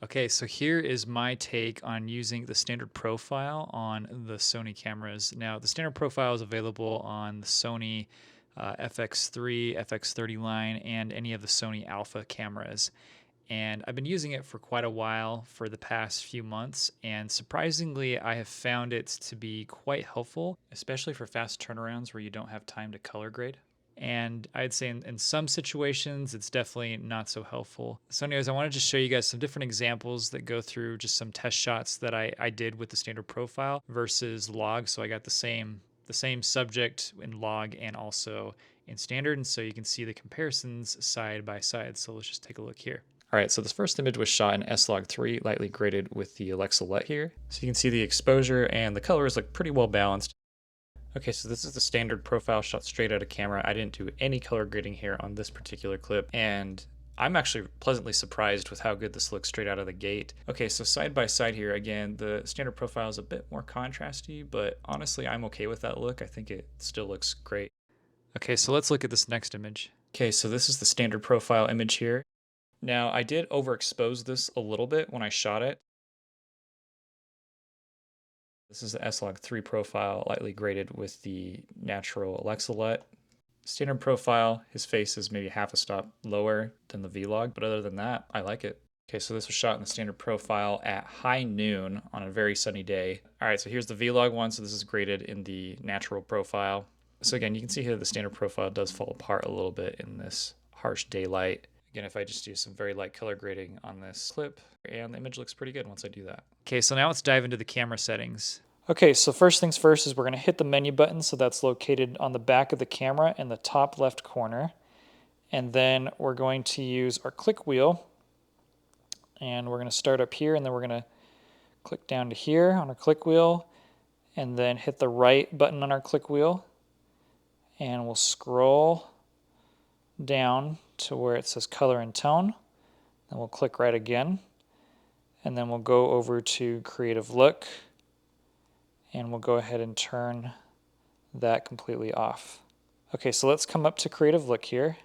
Okay, so here is my take on using the standard profile on the Sony cameras. Now, the standard profile is available on the Sony FX3, FX30 line, and any of the Sony Alpha cameras. And I've been using it for quite a while for the past few months, and surprisingly, I have found it to be quite helpful, especially for fast turnarounds where you don't have time to color grade. And I'd say in some situations, it's definitely not so helpful. So anyways, I wanted to show you guys some different examples that go through just some test shots that I did with the standard profile versus log. So I got the same subject in log and also in standard. And so you can see the comparisons side by side. So let's just take a look here. All right, so this first image was shot in Slog3, lightly graded with the Alexa LUT here. So you can see the exposure and the colors look pretty well balanced. Okay, so this is the standard profile shot straight out of camera. I didn't do any color grading here on this particular clip, and I'm actually pleasantly surprised with how good this looks straight out of the gate. Okay, so side by side here, again, the standard profile is a bit more contrasty, but honestly, I'm okay with that look. I think it still looks great. Okay, so let's look at this next image. Okay, so this is the standard profile image here. Now, I did overexpose this a little bit when I shot it. This is the Slog3 profile, lightly graded with the natural Alexa LUT. Standard profile, his face is maybe half a stop lower than the Vlog, but other than that, I like it. Okay, so this was shot in the standard profile at high noon on a very sunny day. All right, so here's the Vlog one, so this is graded in the natural profile. So again, you can see here the standard profile does fall apart a little bit in this harsh daylight. Again, if I just do some very light color grading on this clip, and the image looks pretty good once I do that. Okay, so now let's dive into the camera settings. Okay, so first things first is we're going to hit the menu button, so that's located on the back of the camera in the top left corner. And then we're going to use our click wheel, and we're going to start up here, and then we're going to click down to here on our click wheel, and then hit the right button on our click wheel, and we'll scroll down to where it says color and tone. Then we'll click right again, and then we'll go over to creative look, and we'll go ahead and turn that completely off. Okay, so let's come up to creative look here,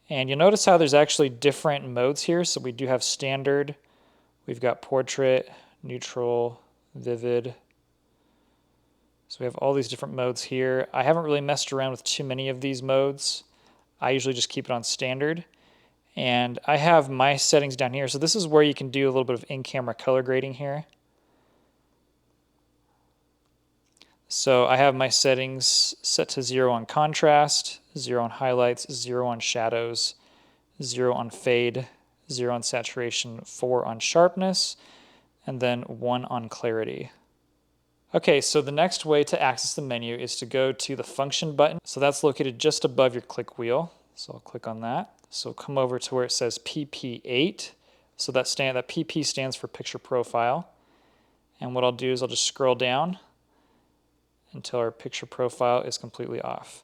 and you'll notice how there's actually different modes here. So we do have standard, we've got portrait, neutral, vivid. So we have all these different modes here. I haven't really messed around with too many of these modes. I usually just keep it on standard. And I have my settings down here. So this is where you can do a little bit of in-camera color grading here. So I have my settings set to 0 on contrast, 0 on highlights, 0 on shadows, 0 on fade, 0 on saturation, 4 on sharpness, and then 1 on clarity. Okay, so the next way to access the menu is to go to the function button. So that's located just above your click wheel. So I'll click on that. So come over to where it says PP8. So that PP stands for picture profile. And what I'll do is I'll just scroll down until our picture profile is completely off.